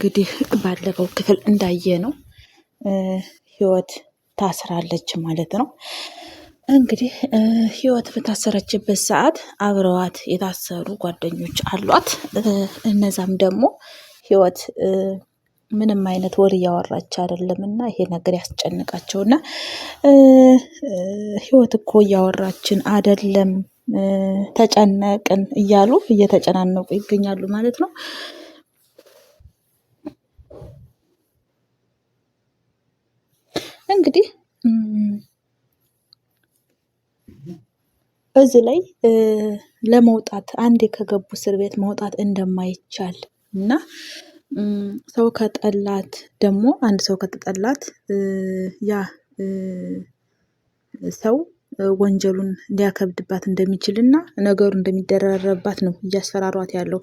እንግዲህ ባለፈው ክፍል እንዳየነው ህይወት ታስራለች ማለት ነው። እንግዲህ ህይወት በታሰረችበት ሰዓት አብረዋት የታሰሩ ጓደኞች አሏት። እነዛም ደግሞ ህይወት ምንም አይነት ወሬ እያወራች አይደለምና ይሄ ነገር ያስጨንቃቸውና ህይወት እኮ እያወራችን አይደለም ተጨነቅን እያሉ እየተጨናነቁ ይገኛሉ ማለት ነው። እንግዲህ እዚህ ላይ ለመውጣት አንዴ ከገቡ እስር ቤት መውጣት እንደማይቻል እና ሰው ከጠላት ደግሞ አንድ ሰው ከተጠላት ያ ሰው ወንጀሉን ሊያከብድባት እንደሚችልና ነገሩ እንደሚደራረብባት ነው እያስፈራሯት ያለው።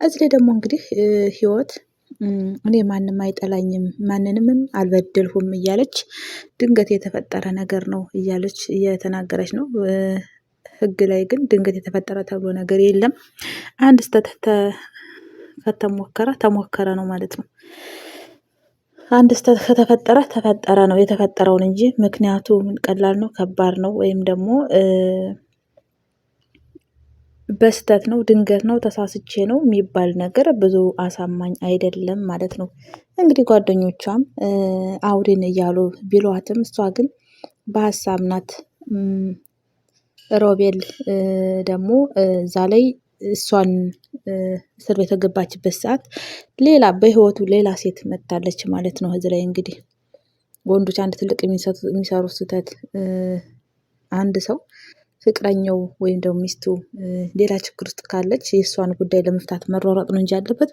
እዚህ ላይ ደግሞ እንግዲህ ህይወት እኔ ማንም አይጠላኝም ማንንምም አልበደልሁም እያለች ድንገት የተፈጠረ ነገር ነው እያለች እየተናገረች ነው። ህግ ላይ ግን ድንገት የተፈጠረ ተብሎ ነገር የለም። አንድ ስህተት ከተሞከረ ተሞከረ ነው ማለት ነው። አንድ ስህተት ከተፈጠረ ተፈጠረ ነው የተፈጠረውን እንጂ ምክንያቱ ቀላል ነው ከባድ ነው ወይም ደግሞ በስህተት ነው ድንገት ነው ተሳስቼ ነው የሚባል ነገር ብዙ አሳማኝ አይደለም ማለት ነው። እንግዲህ ጓደኞቿም አውሪን እያሉ ቢሏትም እሷ ግን በሀሳብ ናት። ሮቤል ደግሞ እዛ ላይ እሷን እስር ቤት የገባችበት ሰዓት ሌላ በህይወቱ ሌላ ሴት መጥታለች ማለት ነው። እዚህ ላይ እንግዲህ ወንዶች አንድ ትልቅ የሚሰሩት ስህተት አንድ ሰው ፍቅረኛው ወይም ደግሞ ሚስቱ ሌላ ችግር ውስጥ ካለች የእሷን ጉዳይ ለመፍታት መሯሯጥ ነው እንጂ ያለበት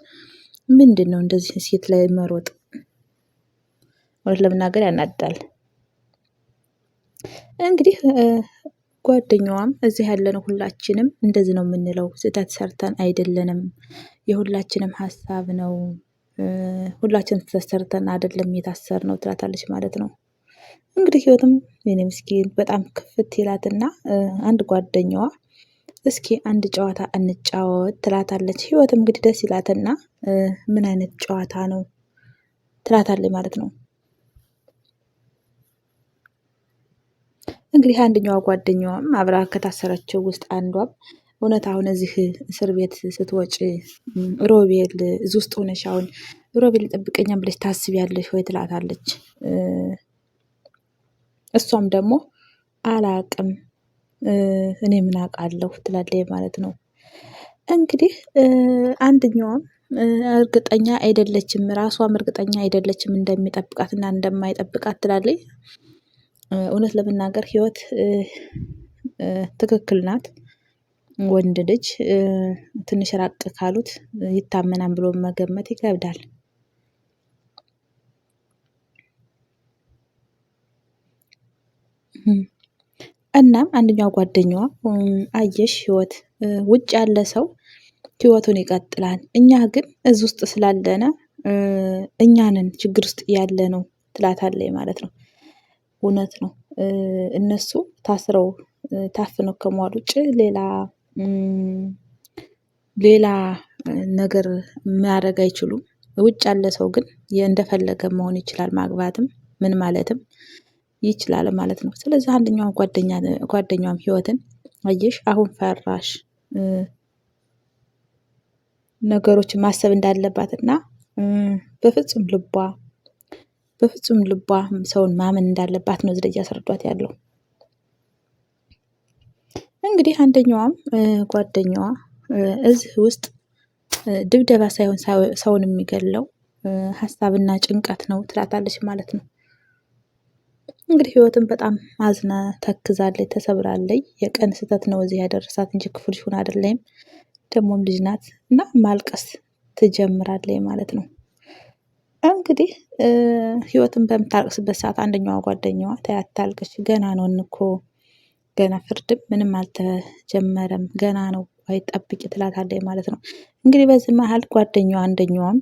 ምንድነው እንደዚህ ሴት ላይ መሮጥ? እውነት ለመናገር ያናድዳል። እንግዲህ ጓደኛዋም እዚህ ያለነው ሁላችንም እንደዚህ ነው የምንለው ስህተት ሰርተን አይደለንም የሁላችንም ሀሳብ ነው። ሁላችንም ስህተት ሰርተን አይደለም የታሰርነው ትላታለች ማለት ነው። እንግዲህ ህይወትም የኔ ምስኪን በጣም ክፍት ይላትና አንድ ጓደኛዋ እስኪ አንድ ጨዋታ እንጫወት ትላታለች። ህይወትም እንግዲህ ደስ ይላትና ምን አይነት ጨዋታ ነው ትላታለች ማለት ነው። እንግዲህ አንደኛዋ ጓደኛዋም አብራ ከታሰረችው ውስጥ አንዷም እውነት አሁን እዚህ እስር ቤት ስትወጪ ሮቤል እዚህ ውስጥ ሆነሽ አሁን ሮቤል ይጠብቀኛል ብለሽ ታስቢያለሽ ወይ ትላታለች። እሷም ደግሞ አላቅም እኔ ምን አውቃለሁ ትላለች ማለት ነው። እንግዲህ አንደኛዋም እርግጠኛ አይደለችም ራሷም እርግጠኛ አይደለችም እንደሚጠብቃትና እንደማይጠብቃት ትላለች። እውነት ለመናገር ህይወት ትክክል ናት። ወንድ ልጅ ትንሽ ራቅ ካሉት ይታመናል ብሎ መገመት ይከብዳል። እናም አንደኛው ጓደኛዋ አየሽ ህይወት ውጭ ያለ ሰው ህይወቱን ይቀጥላል እኛ ግን እዚህ ውስጥ ስላለነ እኛንን ችግር ውስጥ ያለነው ትላታለች ማለት ነው። እውነት ነው። እነሱ ታስረው ታፍነው ከመዋል ውጭ ሌላ ነገር ማድረግ አይችሉም። ውጭ ያለ ሰው ግን እንደፈለገ መሆን ይችላል ማግባትም ምን ማለትም ይችላል ማለት ነው። ስለዚህ አንደኛው ጓደኛዋም ህይወትን አየሽ አሁን ፈራሽ ነገሮችን ማሰብ እንዳለባት እና በፍጹም ልቧ ሰውን ማመን እንዳለባት ነው እዚህ ላይ እያስረዷት ያለው። እንግዲህ አንደኛዋም ጓደኛዋ እዚህ ውስጥ ድብደባ ሳይሆን ሰውን የሚገድለው ሀሳብና ጭንቀት ነው ትላታለች ማለት ነው። እንግዲህ ህይወትን በጣም አዝና ተክዛለች ተሰብራለች የቀን ስህተት ነው እዚህ ያደረሳት እንጂ ክፉ ልጅ ሆና አይደለም። ደግሞም ልጅ ናት እና ማልቀስ ትጀምራለች ማለት ነው። እንግዲህ ህይወትን በምታለቅስበት ሰዓት አንደኛዋ ጓደኛዋ ተይ አታልቅሽ ገና ነው እኮ ገና ፍርድም ምንም አልተጀመረም ገና ነው ቆይ ጠብቂ ትላታለች ማለት ነው። እንግዲህ በዚህ መሃል ጓደኛዋ አንደኛዋም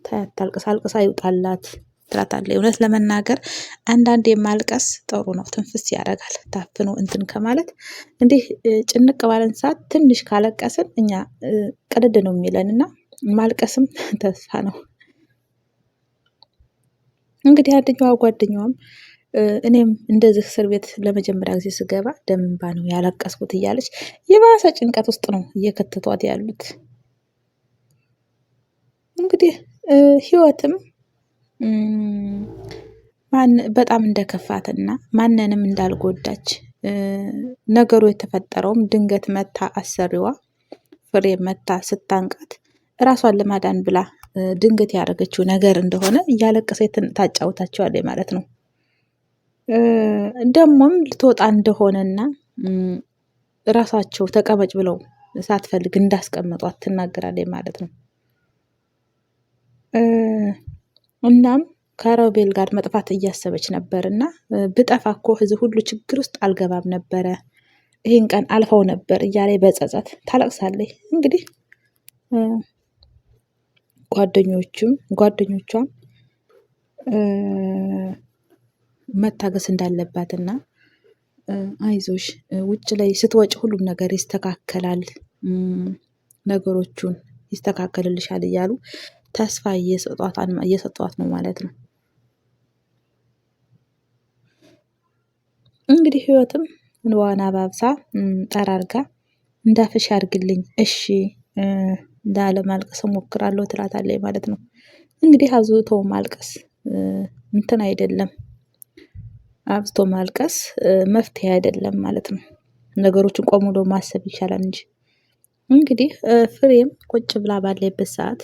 ተይ አታልቅስ አልቅሳ ይውጣላት ትላታለች። እውነት ለመናገር አንዳንዴ ማልቀስ ጥሩ ነው ትንፍስ ያደርጋል ታፍኖ እንትን ከማለት እንዲህ ጭንቅ ባለን ሰዓት ትንሽ ካለቀስን እኛ ቅድድ ነው የሚለን እና ማልቀስም ተስፋ ነው። እንግዲህ አንደኛዋ ጓደኛዋም እኔም እንደዚህ እስር ቤት ለመጀመሪያ ጊዜ ስገባ ደም እንባ ነው ያለቀስኩት እያለች የባሰ ጭንቀት ውስጥ ነው እየከተቷት ያሉት። እንግዲህ ህይወትም በጣም እንደከፋትና ማንንም እንዳልጎዳች ነገሩ የተፈጠረውም ድንገት መታ አሰሪዋ ፍሬ መታ ስታንቃት ራሷን ለማዳን ብላ ድንገት ያደረገችው ነገር እንደሆነ እያለቀሰች ታጫውታቸዋለች ማለት ነው። ደግሞም ልትወጣ እንደሆነና ራሳቸው ተቀመጭ ብለው ሳትፈልግ እንዳስቀመጧት ትናገራለች ማለት ነው። እናም ከሮቤል ጋር መጥፋት እያሰበች ነበር እና ብጠፋ እኮ እዚህ ሁሉ ችግር ውስጥ አልገባም ነበረ፣ ይህን ቀን አልፈው ነበር እያለ በጸጸት ታለቅሳለች። እንግዲህ ጓደኞቿም መታገስ እንዳለባትና አይዞሽ ውጭ ላይ ስትወጪ ሁሉም ነገር ይስተካከላል፣ ነገሮቹን ይስተካከልልሻል እያሉ ተስፋ እየሰጧት ነው ማለት ነው። እንግዲህ ህይወትም እንባዋን አባብሳ ጠራርጋ እንዳፍሽ ያድርግልኝ እሺ ላለማልቀስ እሞክራለሁ ትላታለች ማለት ነው። እንግዲህ አብዝቶ ማልቀስ እንትን አይደለም፣ አብዝቶ ማልቀስ መፍትሄ አይደለም ማለት ነው። ነገሮችን ቆም ብሎ ማሰብ ይቻላል እንጂ። እንግዲህ ፍሬም ቁጭ ብላ ባለበት ሰዓት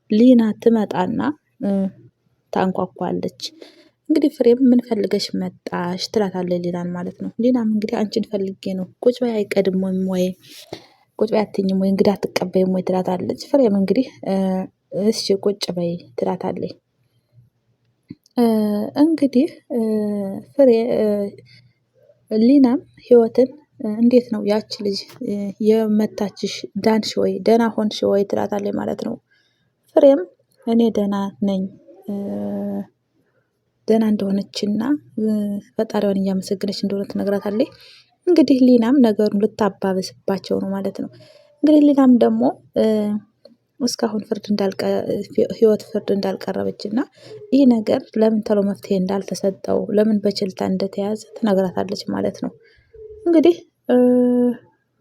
ሊና ትመጣና ታንኳኳለች። እንግዲህ ፍሬም ምን ፈልገሽ መጣሽ ትላታለች ሊናን ማለት ነው። ሊናም እንግዲህ አንቺን ፈልጌ ነው፣ ቁጭ በይ አይቀድምም ወይ ቁጭ በይ አትይኝም ወይ እንግዳ አትቀበይም ወይ ትላታለች። ፍሬም እንግዲህ እሺ ቁጭ በይ ትላታለች። እንግዲህ ፍሬ ሊናም ህይወትን እንዴት ነው ያቺ ልጅ የመታችሽ ዳንሽ ወይ ደህና ሆንሽ ወይ ትላታለች ማለት ነው። ፍሬም እኔ ደህና ነኝ ደህና እንደሆነችና ፈጣሪዋን እያመሰገነች እንደሆነ ትነግራታለች። እንግዲህ ሊናም ነገሩን ልታባብስባቸው ነው ማለት ነው። እንግዲህ ሊናም ደግሞ እስካሁን ህይወት ፍርድ እንዳልቀረበች እና ይህ ነገር ለምን ተሎ መፍትሄ እንዳልተሰጠው ለምን በችልታ እንደተያዘ ትነግራታለች ማለት ነው። እንግዲህ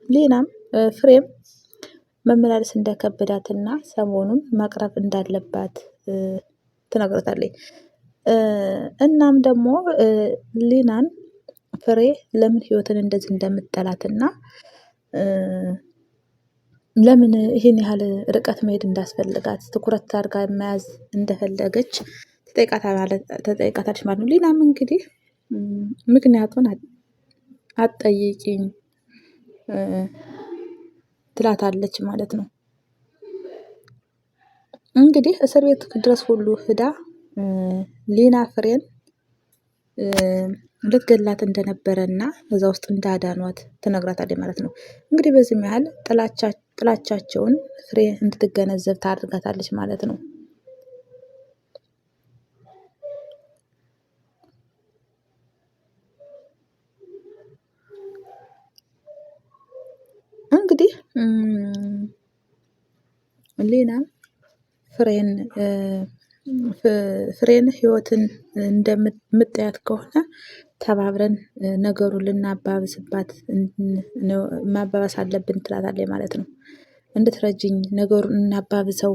ሊናም ፍሬም መመላለስ እንደከበዳትና ሰሞኑን መቅረብ እንዳለባት ትነግራታለች። እናም ደግሞ ሊናን ፍሬ ለምን ህይወትን እንደዚህ እንደምትጠላትና ለምን ይሄን ያህል ርቀት መሄድ እንዳስፈልጋት ትኩረት አድርጋ መያዝ እንደፈለገች ትጠይቃታለች ማለት ነው። ሊናም እንግዲህ ምክንያቱን አትጠይቂኝ ትላታለች ማለት ነው። እንግዲህ እስር ቤት ድረስ ሁሉ ሂዳ ሊና ፍሬን ልትገላት እንደነበረና እዛ ውስጥ እንዳዳኗት ትነግራታለች ማለት ነው። እንግዲህ በዚህም ያህል ጥላቻቸውን ፍሬ እንድትገነዘብ ታደርጋታለች ማለት ነው። እንግዲህ ሊናም ፍሬን ህይወትን እንደምትጠያት ከሆነ ተባብረን ነገሩን ልናባብስባት ማባባስ አለብን ትላታለች ማለት ነው። እንድትረጅኝ ነገሩን እናባብሰው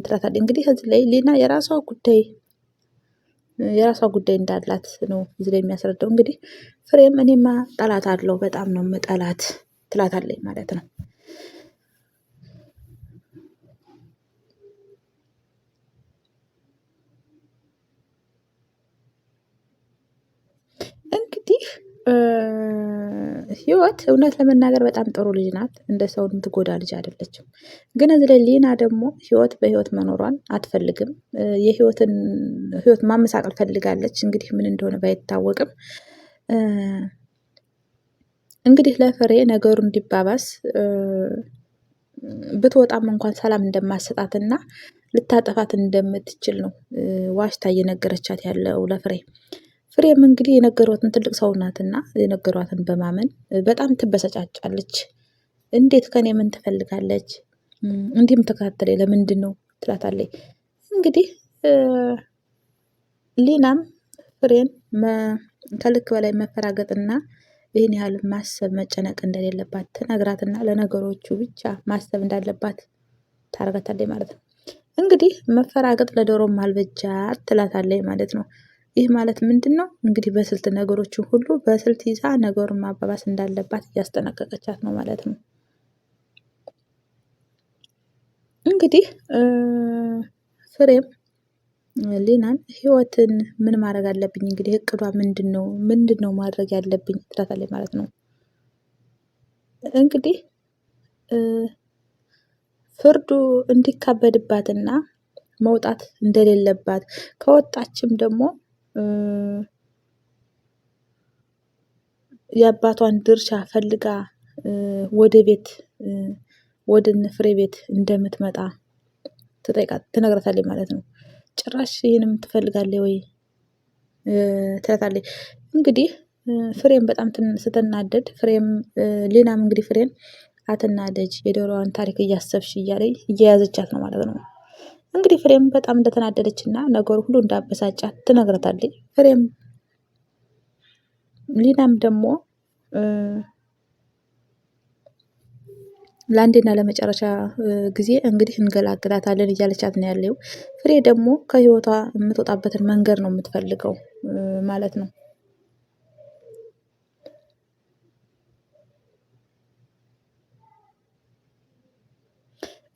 ትላታለች። እንግዲህ እዚህ ላይ ሊና የራሷ ጉዳይ እንዳላት ነው እዚህ ላይ የሚያስረዳው። እንግዲህ ፍሬም እኔማ ጠላት አለው በጣም ነው የምጠላት ትላታለች ማለት ነው። እንግዲህ ህይወት እውነት ለመናገር በጣም ጥሩ ልጅ ናት፣ እንደ ሰው የምትጎዳ ልጅ አይደለችም። ግን እዚህ ላይ ሊና ደግሞ ህይወት በህይወት መኖሯን አትፈልግም። ህይወት ማመሳቀል ፈልጋለች። እንግዲህ ምን እንደሆነ ባይታወቅም እንግዲህ ለፍሬ ነገሩ እንዲባባስ ብትወጣም እንኳን ሰላም እንደማትሰጣትና ልታጠፋት እንደምትችል ነው ዋሽታ እየነገረቻት ያለው ለፍሬ። ፍሬም እንግዲህ የነገሯትን ትልቅ ሰው ናትና የነገሯትን በማመን በጣም ትበሰጫጫለች። እንዴት ከኔ ምን ትፈልጋለች? እንዲህም ተከታተለኝ ለምንድን ነው ትላታለች። እንግዲህ ሊናም ፍሬን ከልክ በላይ መፈራገጥና ይህን ያህል ማሰብ መጨነቅ እንደሌለባት ትነግራትና ለነገሮቹ ብቻ ማሰብ እንዳለባት ታረጋታለች ማለት ነው። እንግዲህ መፈራገጥ ለዶሮም አልበጃት ትላታለች ማለት ነው። ይህ ማለት ምንድን ነው? እንግዲህ በስልት ነገሮችን ሁሉ በስልት ይዛ ነገሩን ማባባስ እንዳለባት እያስጠነቀቀቻት ነው ማለት ነው። እንግዲህ ፍሬም ሊናን ህይወትን ምን ማድረግ አለብኝ? እንግዲህ እቅዷ ምንድነው ማድረግ ያለብኝ ትላታለች ማለት ነው። እንግዲህ ፍርዱ እንዲካበድባትና መውጣት እንደሌለባት ከወጣችም ደግሞ የአባቷን ድርሻ ፈልጋ ወደ ቤት ወደ ፍሬ ቤት እንደምትመጣ ትነግራታለች ማለት ነው። ጭራሽ ይህንም ትፈልጋለች ወይ ትላታለች። እንግዲህ ፍሬም በጣም ስትናደድ ሊናም እንግዲህ ፍሬን አትናደጅ የዶሮዋን ታሪክ እያሰብሽ እያለኝ እየያዘቻት ነው ማለት ነው። እንግዲህ ፍሬም በጣም እንደተናደደች እና ነገሩ ሁሉ እንዳበሳጫት ትነግራታለች። ፍሬም ሊናም ደግሞ ለአንዴና ለመጨረሻ ጊዜ እንግዲህ እንገላግላታለን እያለቻት ነው ያለው። ፍሬ ደግሞ ከህይወቷ የምትወጣበትን መንገድ ነው የምትፈልገው ማለት ነው።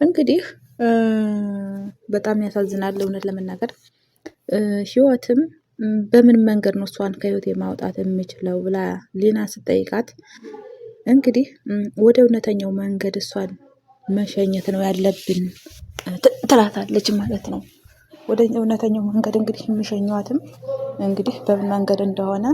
እንግዲህ በጣም ያሳዝናል እውነት ለመናገር ህይወትም በምን መንገድ ነው እሷን ከህይወቴ ማውጣት የምችለው ብላ ሊና ስትጠይቃት እንግዲህ ወደ እውነተኛው መንገድ እሷን መሸኘት ነው ያለብን ትላታለች ማለት ነው። ወደ እውነተኛው መንገድ እንግዲህ የሚሸኟትም እንግዲህ በምን መንገድ እንደሆነ